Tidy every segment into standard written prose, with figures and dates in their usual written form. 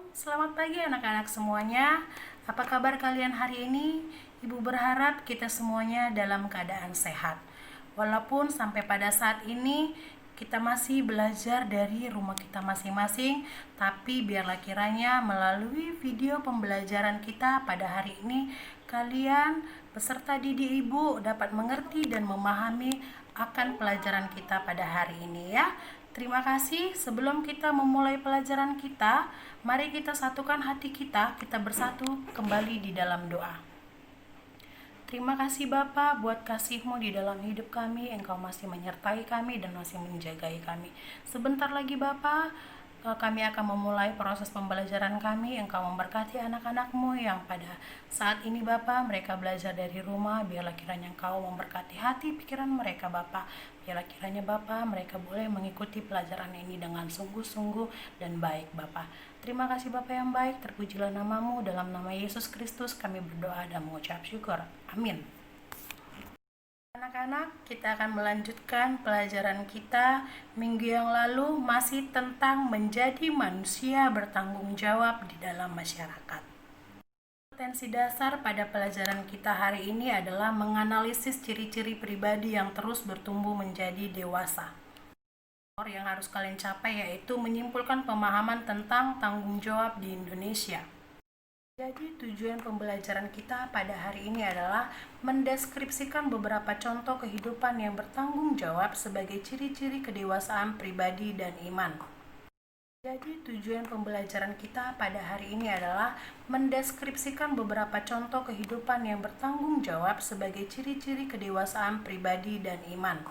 Selamat pagi anak-anak semuanya. Apa kabar kalian hari ini? Ibu berharap kita semuanya dalam keadaan sehat. Walaupun sampai pada saat ini kita masih belajar dari rumah kita masing-masing, tapi biarlah kiranya melalui video pembelajaran kita pada hari ini, kalian beserta didik ibu dapat mengerti dan memahami akan pelajaran kita pada hari ini ya. Terima kasih. Sebelum kita memulai pelajaran kita, mari kita satukan hati kita bersatu kembali di dalam doa. Terima kasih Bapa buat kasih-Mu di dalam hidup kami. Engkau masih menyertai kami dan masih menjagai kami. Sebentar lagi Bapa, kami akan memulai proses pembelajaran kami. Engkau memberkati anak-anak-Mu yang pada saat ini Bapa, mereka belajar dari rumah. Biarlah kiranya Engkau memberkati hati pikiran mereka Bapa. Biarlah kiranya Bapa, mereka boleh mengikuti pelajaran ini dengan sungguh-sungguh dan baik Bapa. Terima kasih Bapa yang baik, terpujilah nama-Mu. Dalam nama Yesus Kristus kami berdoa dan mengucap syukur. Amin. Anak-anak, kita akan melanjutkan pelajaran kita minggu yang lalu masih tentang menjadi manusia bertanggung jawab di dalam masyarakat. Potensi dasar pada pelajaran kita hari ini adalah menganalisis ciri-ciri pribadi yang terus bertumbuh menjadi dewasa. Yang harus kalian capai yaitu menyimpulkan pemahaman tentang tanggung jawab di Indonesia. Jadi tujuan pembelajaran kita pada hari ini adalah mendeskripsikan beberapa contoh kehidupan yang bertanggung jawab sebagai ciri-ciri kedewasaan pribadi dan iman. Jadi tujuan pembelajaran kita pada hari ini adalah mendeskripsikan beberapa contoh kehidupan yang bertanggung jawab sebagai ciri-ciri kedewasaan pribadi dan iman.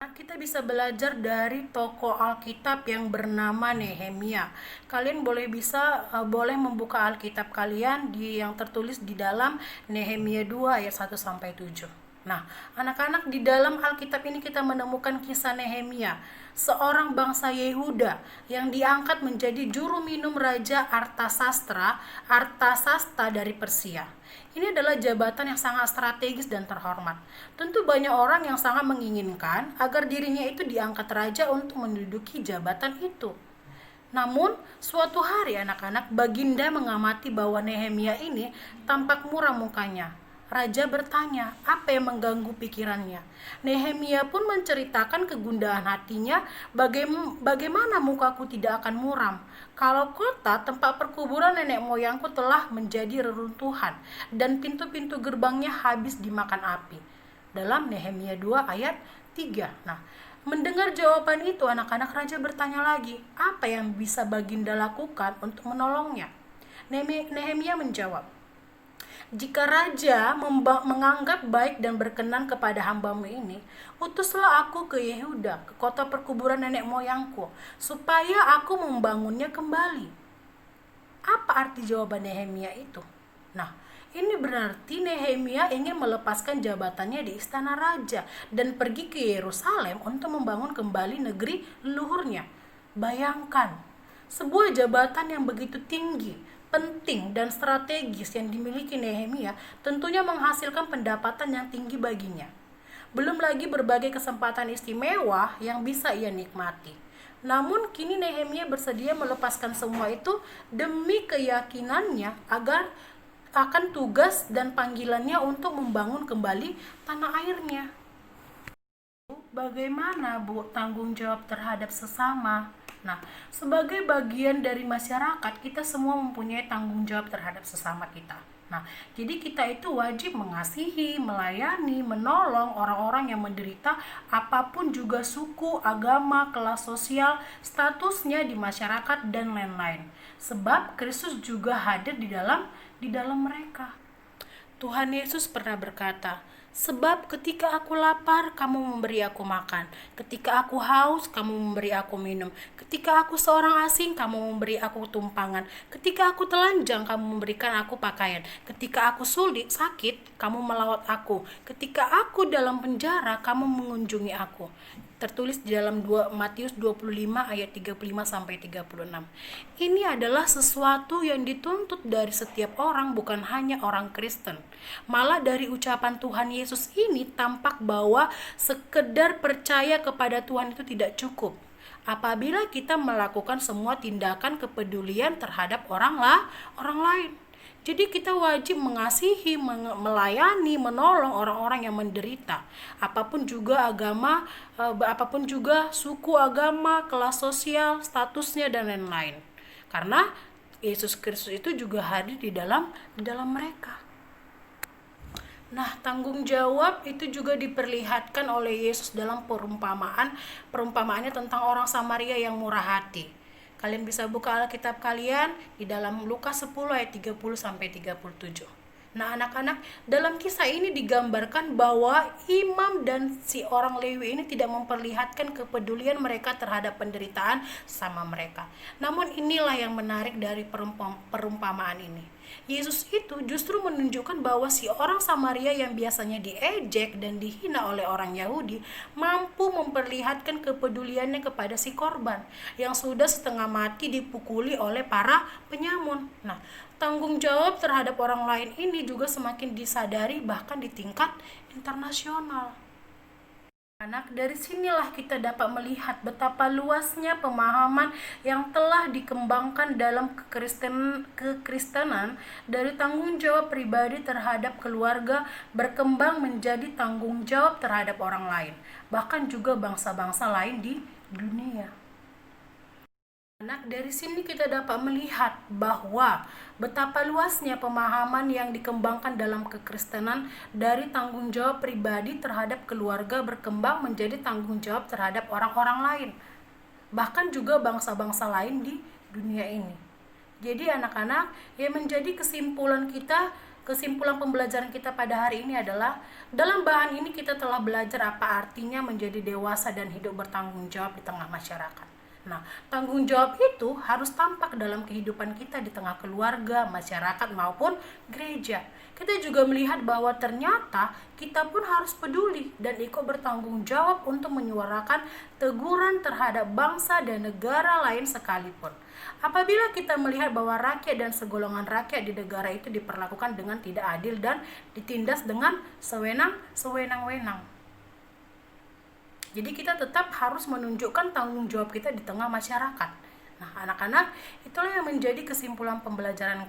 Kita bisa belajar dari tokoh Alkitab yang bernama Nehemia. Kalian boleh membuka Alkitab kalian yang tertulis di dalam Nehemia 2 ayat 1 sampai 7. Nah, anak-anak, di dalam Alkitab ini kita menemukan kisah Nehemia, seorang bangsa Yehuda yang diangkat menjadi juru minum Raja Artasasta dari Persia. Ini adalah jabatan yang sangat strategis dan terhormat. Tentu banyak orang yang sangat menginginkan agar dirinya itu diangkat raja untuk menduduki jabatan itu. Namun, suatu hari anak-anak, Baginda mengamati bahwa Nehemia ini tampak muram mukanya. Raja bertanya, apa yang mengganggu pikirannya? Nehemia pun menceritakan kegundahan hatinya, bagaimana mukaku tidak akan muram kalau kota tempat perkuburan nenek moyangku telah menjadi reruntuhan dan pintu-pintu gerbangnya habis dimakan api. Dalam Nehemia 2 ayat 3. Nah, mendengar jawaban itu, anak-anak raja bertanya lagi, apa yang bisa Baginda lakukan untuk menolongnya? Nehemia menjawab, jika raja menganggap baik dan berkenan kepada hambamu ini, utuslah aku ke Yehuda, ke kota perkuburan nenek moyangku, supaya aku membangunnya kembali. Apa arti jawaban Nehemia itu? Nah, ini berarti Nehemia ingin melepaskan jabatannya di istana raja dan pergi ke Yerusalem untuk membangun kembali negeri leluhurnya. Bayangkan, sebuah jabatan yang begitu tinggi, penting dan strategis yang dimiliki Nehemia tentunya menghasilkan pendapatan yang tinggi baginya. Belum lagi berbagai kesempatan istimewa yang bisa ia nikmati. Namun kini Nehemia bersedia melepaskan semua itu demi keyakinannya akan tugas dan panggilannya untuk membangun kembali tanah airnya. Bagaimana tanggung jawab terhadap sesama? Nah, sebagai bagian dari masyarakat, kita semua mempunyai tanggung jawab terhadap sesama kita. Nah, jadi kita itu wajib mengasihi, melayani, menolong orang-orang yang menderita, apapun juga suku, agama, kelas sosial, statusnya di masyarakat dan lain-lain. Sebab Kristus juga hadir di dalam mereka. Tuhan Yesus pernah berkata, sebab ketika aku lapar, kamu memberi aku makan. Ketika aku haus, kamu memberi aku minum. Ketika aku seorang asing, kamu memberi aku tumpangan. Ketika aku telanjang, kamu memberikan aku pakaian. Ketika aku sakit, kamu melawat aku. Ketika aku dalam penjara, kamu mengunjungi aku. Tertulis di dalam Matius 25 ayat 35 sampai 36. Ini adalah sesuatu yang dituntut dari setiap orang, bukan hanya orang Kristen. Malah dari ucapan Tuhan Yesus ini tampak bahwa sekedar percaya kepada Tuhan itu tidak cukup. apabila kita melakukan semua tindakan kepedulian terhadap orang lain. Jadi kita wajib mengasihi, melayani, menolong orang-orang yang menderita. Apapun juga agama, apapun juga suku, agama, kelas sosial, statusnya dan lain-lain. Karena Yesus Kristus itu juga hadir di dalam mereka. Nah, tanggung jawab itu juga diperlihatkan oleh Yesus dalam perumpamaannya tentang orang Samaria yang murah hati. Kalian bisa buka Alkitab kalian di dalam Lukas 10 ayat 30 sampai 37. Nah, anak-anak, dalam kisah ini digambarkan bahwa imam dan si orang Lewi ini tidak memperlihatkan kepedulian mereka terhadap penderitaan sama mereka. Namun inilah yang menarik dari perumpamaan ini. Yesus itu justru menunjukkan bahwa si orang Samaria yang biasanya diejek dan dihina oleh orang Yahudi mampu memperlihatkan kepeduliannya kepada si korban yang sudah setengah mati dipukuli oleh para penyamun. Nah, tanggung jawab terhadap orang lain ini juga semakin disadari bahkan di tingkat internasional. Anak, dari sinilah kita dapat melihat betapa luasnya pemahaman yang telah dikembangkan dalam kekristenan dari tanggung jawab pribadi terhadap keluarga berkembang menjadi tanggung jawab terhadap orang lain, bahkan juga bangsa-bangsa lain di dunia. Anak, dari sini kita dapat melihat bahwa betapa luasnya pemahaman yang dikembangkan dalam kekristenan dari tanggung jawab pribadi terhadap keluarga berkembang menjadi tanggung jawab terhadap orang-orang lain, bahkan juga bangsa-bangsa lain di dunia ini. Jadi anak-anak, yang menjadi kesimpulan pembelajaran kita pada hari ini adalah dalam bahan ini kita telah belajar apa artinya menjadi dewasa dan hidup bertanggung jawab di tengah masyarakat. Nah, tanggung jawab itu harus tampak dalam kehidupan kita di tengah keluarga, masyarakat maupun gereja. Kita juga melihat bahwa ternyata kita pun harus peduli dan ikut bertanggung jawab untuk menyuarakan teguran terhadap bangsa dan negara lain sekalipun. Apabila kita melihat bahwa rakyat dan segolongan rakyat di negara itu diperlakukan dengan tidak adil dan ditindas dengan sewenang-wenang. Jadi kita tetap harus menunjukkan tanggung jawab kita di tengah masyarakat. Nah, anak-anak, itulah yang menjadi kesimpulan pembelajaran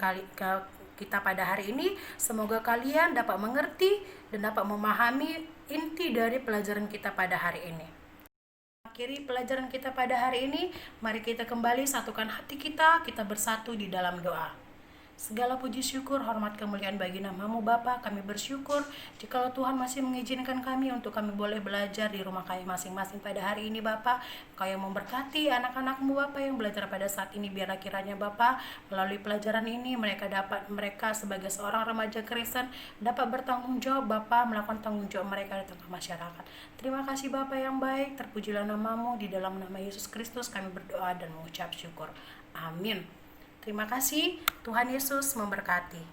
kita pada hari ini. Semoga kalian dapat mengerti dan dapat memahami inti dari pelajaran kita pada hari ini. Akhiri pelajaran kita pada hari ini, mari kita kembali satukan hati kita bersatu di dalam doa. Segala puji syukur, hormat, kemuliaan bagi nama-Mu Bapa. Kami bersyukur jikalau Tuhan masih mengizinkan kami untuk kami boleh belajar di rumah kami masing-masing pada hari ini Bapa. Kau yang memberkati anak-anak-Mu Bapa yang belajar pada saat ini, biarlah kiranya Bapa melalui pelajaran ini mereka sebagai seorang remaja Kristen dapat bertanggung jawab Bapa, melakukan tanggung jawab mereka di tengah masyarakat. Terima kasih Bapa yang baik, terpujilah nama-Mu, di dalam nama Yesus Kristus kami berdoa dan mengucap syukur. Amin. Terima kasih, Tuhan Yesus memberkati.